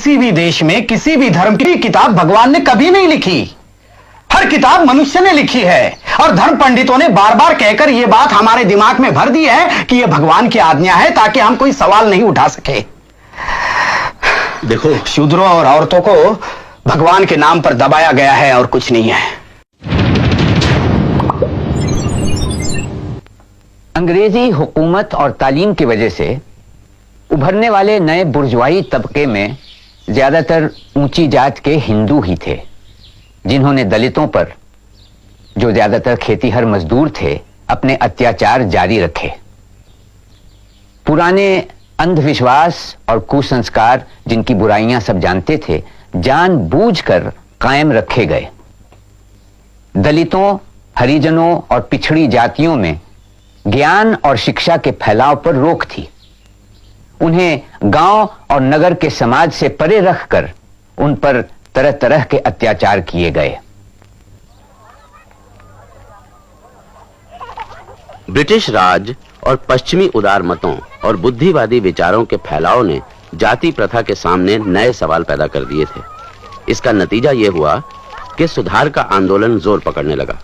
किसी भी देश में किसी भी धर्म की किताब भगवान ने कभी नहीं लिखी। हर किताब मनुष्य ने लिखी है और धर्म पंडितों ने बार बार कहकर यह बात हमारे दिमाग में भर दी है कि यह भगवान की आज्ञा है, ताकि हम कोई सवाल नहीं उठा सके। देखो, शूद्रों और औरतों को भगवान के नाम पर दबाया गया है और कुछ नहीं है। अंग्रेजी हुकूमत और तालीम की वजह से उभरने वाले नए बुर्जुआई तबके में ज्यादातर ऊंची जात के हिंदू ही थे, जिन्होंने दलितों पर, जो ज्यादातर खेतीहर मजदूर थे, अपने अत्याचार जारी रखे। पुराने अंधविश्वास और कुसंस्कार, जिनकी बुराइयां सब जानते थे, जानबूझकर कायम रखे गए। दलितों, हरिजनों और पिछड़ी जातियों में ज्ञान और शिक्षा के फैलाव पर रोक थी। उन्हें गांव और नगर के समाज से परे रखकर उन पर तरह तरह के अत्याचार किए गए। ब्रिटिश राज और पश्चिमी उदार मतों और बुद्धिवादी विचारों के फैलाव ने जाति प्रथा के सामने नए सवाल पैदा कर दिए थे। इसका नतीजा यह हुआ कि सुधार का आंदोलन जोर पकड़ने लगा।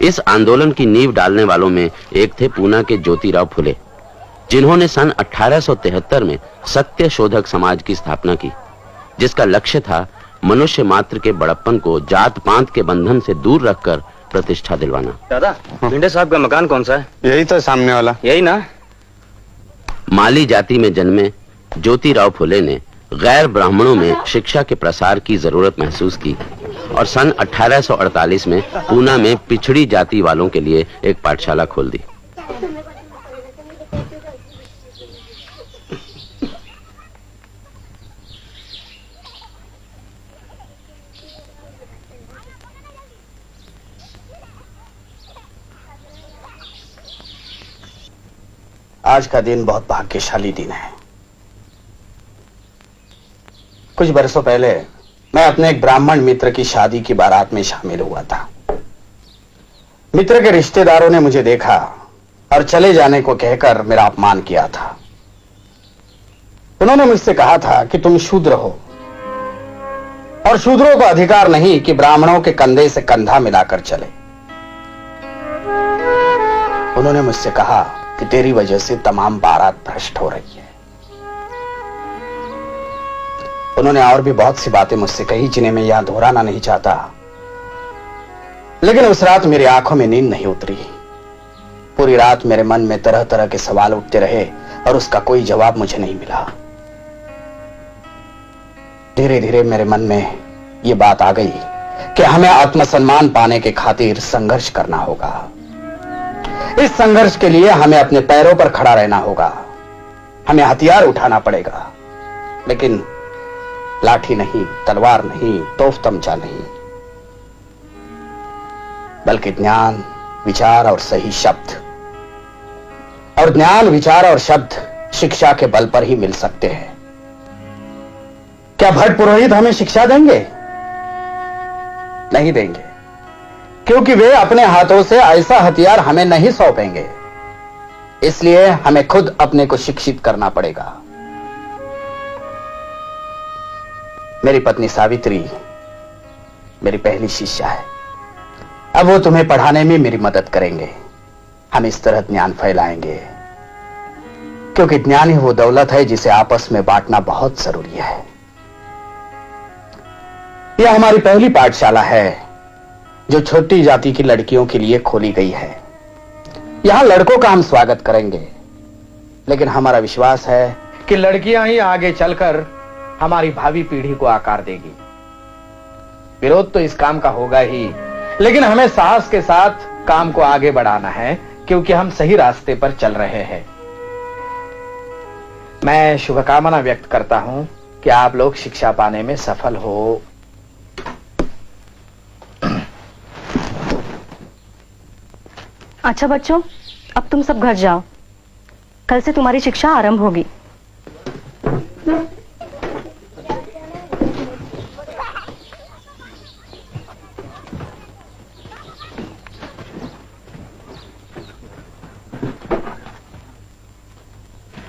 इस आंदोलन की नींव डालने वालों में एक थे पूना के ज्योतिराव फुले, जिन्होंने सन 1873 में सत्य शोधक समाज की स्थापना की, जिसका लक्ष्य था मनुष्य मात्र के बड़प्पन को जात पात के बंधन से दूर रखकर प्रतिष्ठा दिलवाना। दादा, भिंडे साहब का मकान कौन सा है? यही तो सामने वाला। यही ना? माली जाति में जन्मे ज्योतिराव फुले ने गैर ब्राह्मणों में शिक्षा के प्रसार की जरूरत महसूस की और सन 1848 में पूना में पिछड़ी जाति वालों के लिए एक पाठशाला खोल दी। आज का दिन बहुत भाग्यशाली दिन है। कुछ बरसों पहले मैं अपने एक ब्राह्मण मित्र की शादी की बारात में शामिल हुआ था। मित्र के रिश्तेदारों ने मुझे देखा और चले जाने को कहकर मेरा अपमान किया था। उन्होंने मुझसे कहा था कि तुम शूद्र हो और शूद्रों को अधिकार नहीं कि ब्राह्मणों के कंधे से कंधा मिलाकर चले। उन्होंने मुझसे कहा कि तेरी वजह से तमाम बारात भ्रष्ट हो रही है। उन्होंने और भी बहुत सी बातें मुझसे कही, जिन्हें मैं यहां दोहराना नहीं चाहता। लेकिन उस रात मेरी आंखों में नींद नहीं उतरी। पूरी रात मेरे मन में तरह तरह के सवाल उठते रहे और उसका कोई जवाब मुझे नहीं मिला। धीरे धीरे मेरे मन में यह बात आ गई कि हमें आत्मसम्मान पाने के खातिर संघर्ष करना होगा। इस संघर्ष के लिए हमें अपने पैरों पर खड़ा रहना होगा। हमें हथियार उठाना पड़ेगा, लेकिन लाठी नहीं, तलवार नहीं, तोफ तमचा नहीं, बल्कि ज्ञान, विचार और सही शब्द। और ज्ञान, विचार और शब्द शिक्षा के बल पर ही मिल सकते हैं। क्या भट्ट पुरोहित हमें शिक्षा देंगे? नहीं देंगे, क्योंकि वे अपने हाथों से ऐसा हथियार हमें नहीं सौंपेंगे। इसलिए हमें खुद अपने को शिक्षित करना पड़ेगा। मेरी पत्नी सावित्री मेरी पहली शिष्या है। अब वो तुम्हें पढ़ाने में मेरी मदद करेंगे। हम इस तरह ज्ञान फैलाएंगे, क्योंकि ज्ञान ही वो दौलत है जिसे आपस में बांटना बहुत जरूरी है। यह हमारी पहली पाठशाला है जो छोटी जाति की लड़कियों के लिए खोली गई है। यहां लड़कों का हम स्वागत करेंगे, लेकिन हमारा विश्वास है कि लड़कियां ही आगे चलकर हमारी भावी पीढ़ी को आकार देगी। विरोध तो इस काम का होगा ही, लेकिन हमें साहस के साथ काम को आगे बढ़ाना है, क्योंकि हम सही रास्ते पर चल रहे हैं। मैं शुभकामना व्यक्त करता हूं कि आप लोग शिक्षा पाने में सफल हो। अच्छा बच्चों, अब तुम सब घर जाओ। कल से तुम्हारी शिक्षा आरंभ होगी।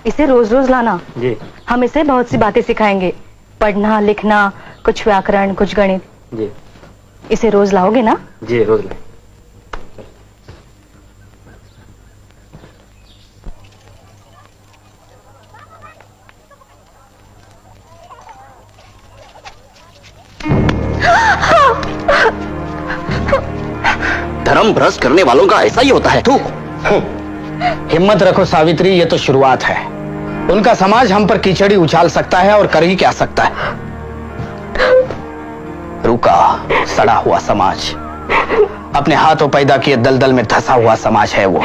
इसे रोज रोज लाना। जी। हम इसे बहुत सी बातें सिखाएंगे। पढ़ना लिखना, कुछ व्याकरण, कुछ गणित। जी इसे रोज लाओगे ना? जी रोज लाए। धर्म भ्रष्ट करने वालों का ऐसा ही होता है। तू हिम्मत रखो सावित्री, ये तो शुरुआत है। उनका समाज हम पर कीचड़ी उछाल सकता है और कर ही क्या सकता है। रुका सड़ा हुआ समाज, अपने हाथों पैदा किए दलदल में धंसा हुआ समाज है वो।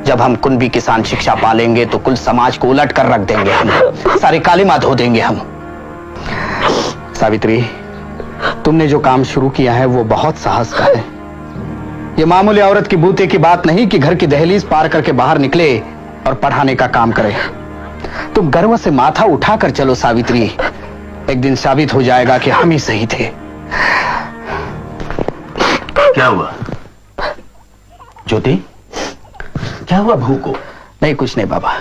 जब हम कुनबी किसान शिक्षा पालेंगे तो कुल समाज को उलट कर रख देंगे हम, सारी कालिमा धो देंगे हम। सावित्री, तुमने जो काम शुरू किया है वो बहुत साहस का है। ये मामूली औरत की बूते की बात नहीं कि घर की दहलीज पार करके बाहर निकले और पढ़ाने का काम करे। तुम गर्व से माथा उठाकर चलो सावित्री, एक दिन साबित हो जाएगा कि हम ही सही थे। क्या हुआ ज्योति? क्या हुआ बहू को? नहीं कुछ नहीं बाबा।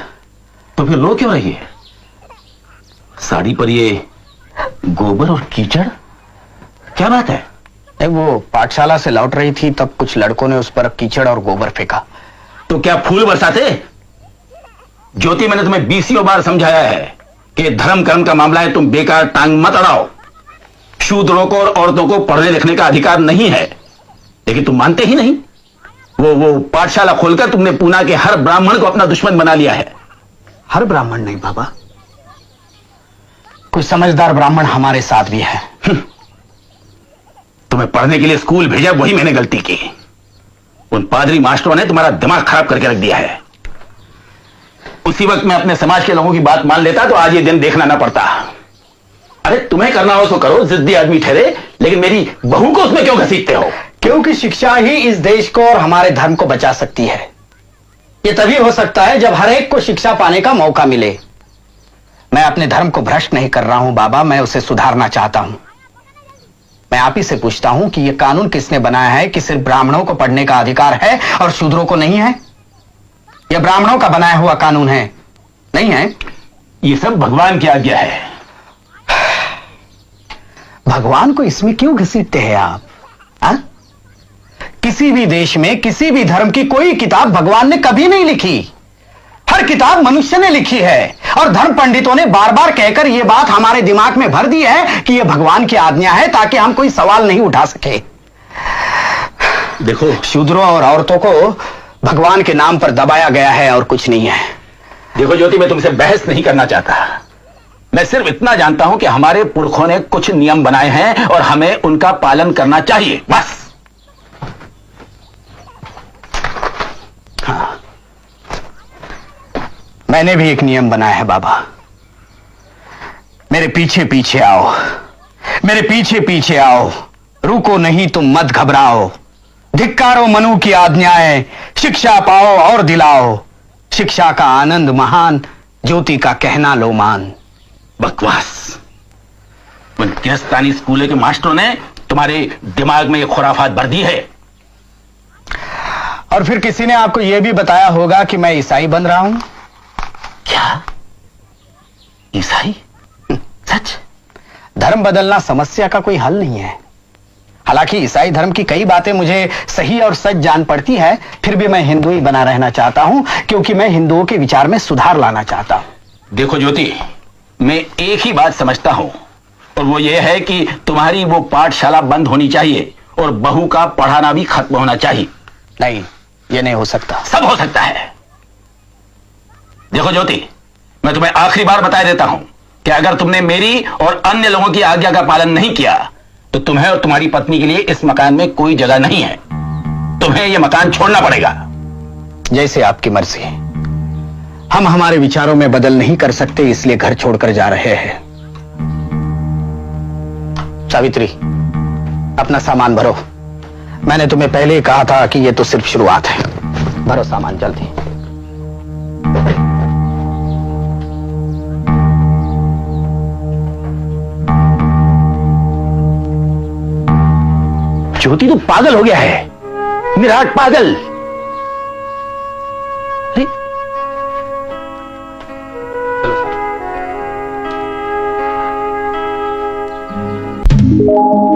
तो फिर रो क्यों रही है? साड़ी पर ये गोबर और कीचड़, क्या बात है? नहीं, वो पाठशाला से लौट रही थी तब कुछ लड़कों ने उस पर कीचड़ और गोबर फेंका। तो क्या फूल बरसाते? ज्योति, मैंने तुम्हें 20 बार समझाया है कि धर्म कर्म का मामला है, तुम बेकार टांग मत अड़ाओ। शूद्रों को और औरतों को पढ़ने लिखने का अधिकार नहीं है, लेकिन तुम मानते ही नहीं। वो पाठशाला खोलकर तुमने पूना के हर ब्राह्मण को अपना दुश्मन बना लिया है। हर ब्राह्मण नहीं बाबा, कुछ समझदार ब्राह्मण हमारे साथ भी है। तुम्हें पढ़ने के लिए स्कूल भेजा, वही मैंने गलती की। उन पादरी मास्टरों ने तुम्हारा दिमाग खराब करके रख दिया है। उसी वक्त मैं अपने समाज के लोगों की बात मान लेता तो आज ये दिन देखना ना पड़ता। अरे तुम्हें करना हो तो करो, जिद्दी आदमी ठहरे, लेकिन मेरी बहू को उसमें क्यों घसीटते हो? क्योंकि शिक्षा ही इस देश को और हमारे धर्म को बचा सकती है। यह तभी हो सकता है जब हर एक को शिक्षा पाने का मौका मिले। मैं अपने धर्म को भ्रष्ट नहीं कर रहा हूं बाबा, मैं उसे सुधारना चाहता हूं। मैं आप ही से पूछता हूं कि यह कानून किसने बनाया है कि सिर्फ ब्राह्मणों को पढ़ने का अधिकार है और शूद्रों को नहीं है? यह ब्राह्मणों का बनाया हुआ कानून है, नहीं है? ये सब भगवान की आज्ञा है। भगवान को इसमें क्यों घसीटते हैं आप? हा? किसी भी देश में किसी भी धर्म की कोई किताब भगवान ने कभी नहीं लिखी। हर किताब मनुष्य ने लिखी है और धर्म पंडितों ने बार बार कहकर यह बात हमारे दिमाग में भर दी है कि यह भगवान की आज्ञा है, ताकि हम कोई सवाल नहीं उठा सके। देखो, शूद्रों और औरतों को भगवान के नाम पर दबाया गया है और कुछ नहीं है। देखो ज्योति, मैं तुमसे बहस नहीं करना चाहता। मैं सिर्फ इतना जानता हूं कि हमारे पुरखों ने कुछ नियम बनाए हैं और हमें उनका पालन करना चाहिए, बस। हाँ, मैंने भी एक नियम बनाया है बाबा। मेरे पीछे पीछे आओ, मेरे पीछे पीछे आओ, रुको नहीं तुम मत घबराओ। धिक्कारो मनु की आज्ञाएं, शिक्षा पाओ और दिलाओ। शिक्षा का आनंद महान, ज्योति का कहना लो मान। बकवास। उन गिरस्तानी स्कूल के मास्टरों ने तुम्हारे दिमाग में ये खुराफात भर दी है। और फिर किसी ने आपको यह भी बताया होगा कि मैं ईसाई बन रहा हूं। क्या? ईसाई? सच? धर्म बदलना समस्या का कोई हल नहीं है। हालांकि ईसाई धर्म की कई बातें मुझे सही और सच जान पड़ती है, फिर भी मैं हिंदू ही बना रहना चाहता हूं, क्योंकि मैं हिंदुओं के विचार में सुधार लाना चाहता हूं। देखो ज्योति, मैं एक ही बात समझता हूं, और वो ये है कि तुम्हारी वो पाठशाला बंद होनी चाहिए और बहू का पढ़ाना भी खत्म होना चाहिए। नहीं, ये नहीं हो सकता। सब हो सकता है। देखो ज्योति, मैं तुम्हें आखिरी बार बता देता हूं कि अगर तुमने मेरी और अन्य लोगों की आज्ञा का पालन नहीं किया तो तुम्हें और तुम्हारी पत्नी के लिए इस मकान में कोई जगह नहीं है। तुम्हें यह मकान छोड़ना पड़ेगा। जैसे आपकी मर्जी। हम हमारे विचारों में बदल नहीं कर सकते, इसलिए घर छोड़कर जा रहे हैं। सावित्री, अपना सामान भरो। मैंने तुम्हें पहले ही कहा था कि यह तो सिर्फ शुरुआत है। भरो सामान जल्दी। ज्योति तो पागल हो गया है, विराट पागल। है।